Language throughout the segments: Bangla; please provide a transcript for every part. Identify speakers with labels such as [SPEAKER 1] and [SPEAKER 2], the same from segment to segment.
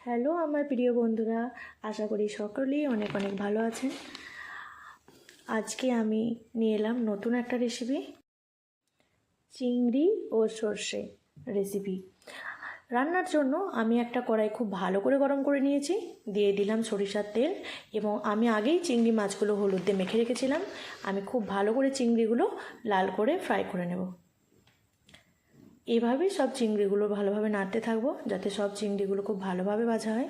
[SPEAKER 1] হ্যালো আমার প্রিয় বন্ধুরা, আশা করি সকলেই অনেক অনেক ভালো আছেন। আজকে আমি নিয়ে এলাম নতুন একটা রেসিপি, চিংড়ি ও সর্ষে রেসিপি। রান্নার জন্য আমি একটা কড়াই খুব ভালো করে গরম করে নিয়েছি, দিয়ে দিলাম সরিষার তেল এবং আমি আগেই চিংড়ি মাছগুলো হলুদ দিয়ে মেখে রেখেছিলাম। আমি খুব ভালো করে চিংড়িগুলো লাল করে ফ্রাই করে নেব। এভাবেই সব চিংড়িগুলো ভালোভাবে নাড়তে থাকবো যাতে সব চিংড়িগুলো খুব ভালোভাবে ভাজা হয়।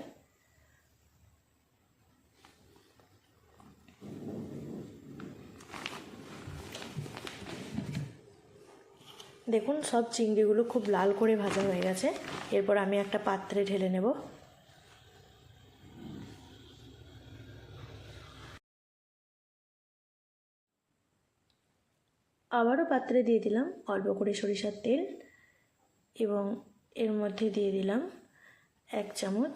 [SPEAKER 1] দেখুন সব চিংড়িগুলো খুব লাল করে ভাজা হয়ে গেছে। এরপর আমি একটা পাত্রে ঢেলে নেব। আবারও পাত্রে দিয়ে দিলাম অল্প করে সরিষার তেল এবং এর মধ্যে দিয়ে দিলাম 1 চামচ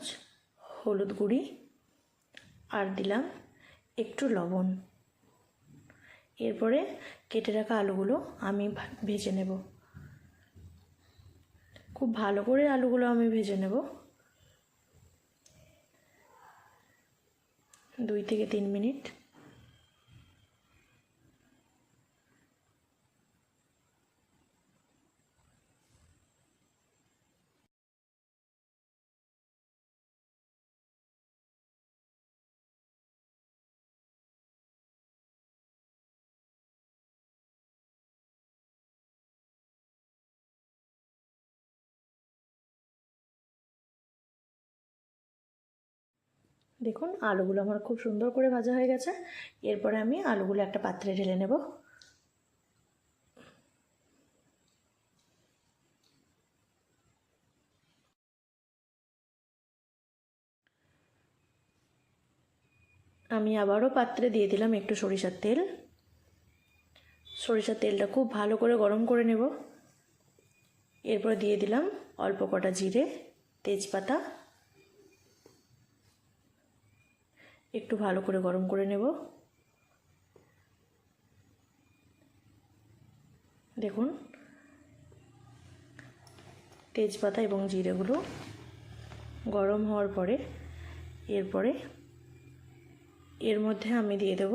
[SPEAKER 1] হলুদ গুঁড়ি আর দিলাম একটু লবণ। এরপরে কেটে রাখা আলুগুলো আমি ভেজে নেব। খুব ভালো করে আলুগুলো আমি ভেজে নেব। 2 থেকে 3 মিনিট। দেখুন আলুগুলো আমার খুব সুন্দর করে ভাজা হয়ে গেছে। এরপরে আমি আলুগুলো একটা পাত্রে ঢেলে নেব। আমি আবারও পাত্রে দিয়ে দিলাম একটু সরিষার তেল। সরিষার তেলটা খুব ভালো করে গরম করে নেব। এরপর দিয়ে দিলাম অল্প কটা জিরে, তেজপাতা। একটু ভালো করে গরম করে নেব। দেখুন তেজপাতা এবং জিরেগুলো গরম হওয়ার পরে এরপরে এর মধ্যে আমি দিয়ে দেব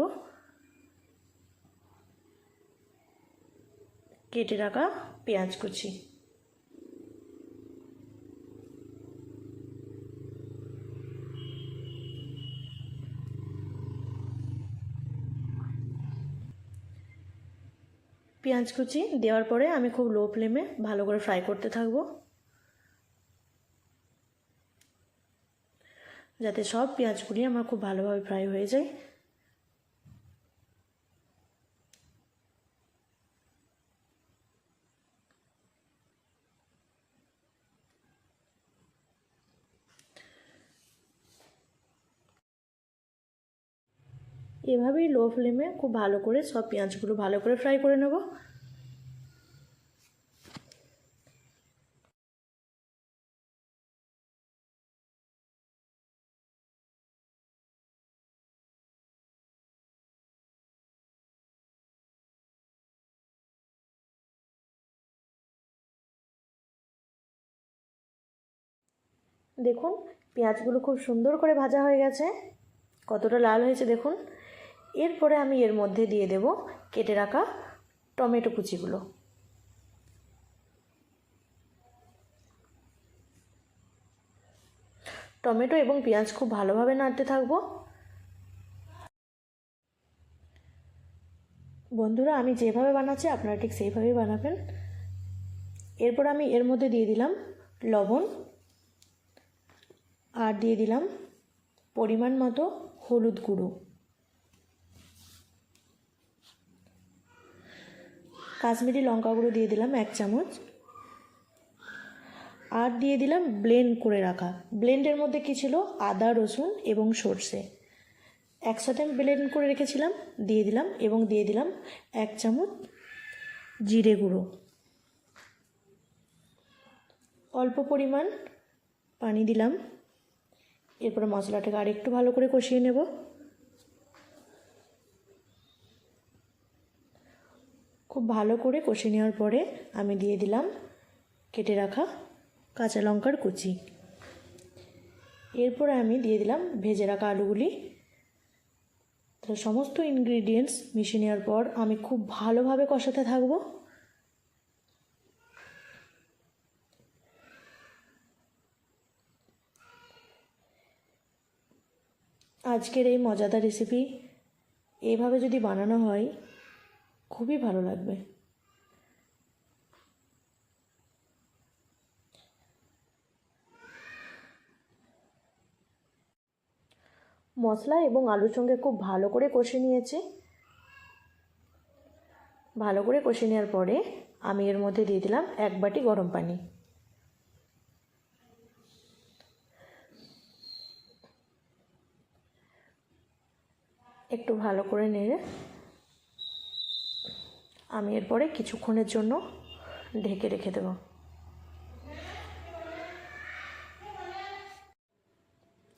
[SPEAKER 1] কেটে রাখা পেঁয়াজ কুচি। পেঁয়াজ কুচি দেওয়ার পরে আমি খুব লো ফ্লেমে ভালো করে ফ্রাই করতে থাকবো যাতে সব পেঁয়াজগুলি আমার খুব ভালোভাবে ফ্রাই হয়ে যায়। এভাবেই লো ফ্লেমে খুব ভালো করে সব পেঁয়াজগুলো ভালো করে ফ্রাই করে নেব। দেখুন পেঁয়াজগুলো খুব সুন্দর করে ভাজা হয়ে গেছে, কতটা লাল হয়েছে দেখুন। এরপরে আমি এর মধ্যে দিয়ে দেব কেটে রাখা টমেটো কুচিগুলো। টমেটো এবং পেঁয়াজ খুব ভালোভাবে নাড়তে থাকবো। বন্ধুরা আমি যেভাবে বানাচ্ছি আপনারা ঠিক সেইভাবেই বানাবেন। এরপর আমি এর মধ্যে দিয়ে দিলাম লবণ আর দিয়ে দিলাম পরিমাণ মতো হলুদ গুঁড়ো। কাশ্মীরি লঙ্কা গুঁড়ো দিয়ে দিলাম 1 চামচ আর দিয়ে দিলাম ব্লেন্ড করে রাখা। ব্লেন্ডের মধ্যে কী ছিল, আদা, রসুন এবং সর্ষে একসাথে আমি ব্লেন্ড করে রেখেছিলাম, দিয়ে দিলাম এবং দিয়ে দিলাম 1 চামচ জিরে গুঁড়ো। অল্প পরিমাণ পানি দিলাম। এরপরে মশলাটাকে আর একটু ভালো করে কষিয়ে নেব। খুব ভালো করে কষিয়ে নেওয়ার পরে আমি দিয়ে দিলাম কেটে রাখা কাঁচা লঙ্কার কুচি। এরপরে আমি দিয়ে দিলাম ভেজে রাখা আলুগুলি। তো সমস্ত ইনগ্রিডিয়েন্টস মিশিয়ে নেওয়ার পর আমি খুব ভালোভাবে কষাতে থাকবো। আজকের এই মজাদার রেসিপি এইভাবে যদি বানানো হয় খুবই ভালো লাগবে। মশলা এবং আলুর সঙ্গে খুব ভালো করে কষে নিয়েছি। ভালো করে কষে নেওয়ার পরে আমি এর মধ্যে দিয়ে দিলাম 1 বাটি গরম পানি। একটু ভালো করে নেড়ে আমি এরপরে কিছুক্ষণের জন্য ঢেকে রেখে দেব।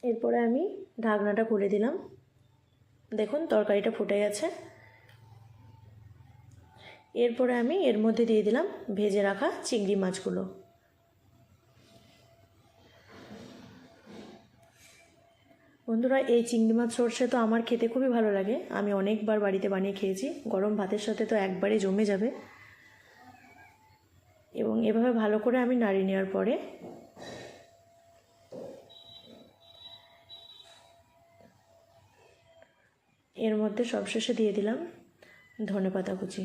[SPEAKER 1] এরপরে আমি ঢাকনাটা খুলে দিলাম। দেখুন তরকারিটা ফুটে গেছে। এরপরে আমি এর মধ্যে দিয়ে দিলাম ভেজে রাখা চিংড়ি মাছগুলো। বন্ধুরা, এই চিংড়ি মাছ সর্ষে তো আমার খেতে খুবই ভালো লাগে। আমি অনেকবার বাড়িতে বানিয়ে খেয়েছি। গরম ভাতের সাথে তো একবারে জমে যাবে। এবং এভাবে ভালো করে আমি নাড়িয়ে নেওয়ার পরে এর মধ্যে সবশেষে দিয়ে দিলাম ধনেপাতা কুচি।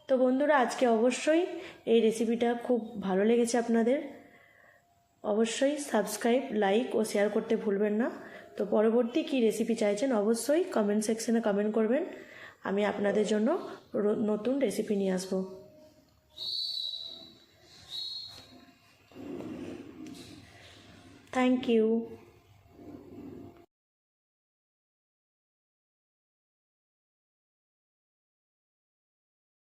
[SPEAKER 1] তো বন্ধুরা, আজকে অবশ্যই এই রেসিপিটা খুব ভালো লেগেছে আপনাদের। অবশ্যই সাবস্ক্রাইব, লাইক ও শেয়ার করতে ভুলবেন না। তো পরবর্তী কী রেসিপি চাইছেন অবশ্যই কমেন্ট সেকশনে কমেন্ট করবেন। আমি আপনাদের জন্য নতুন রেসিপি নিয়ে আসব। Thank you.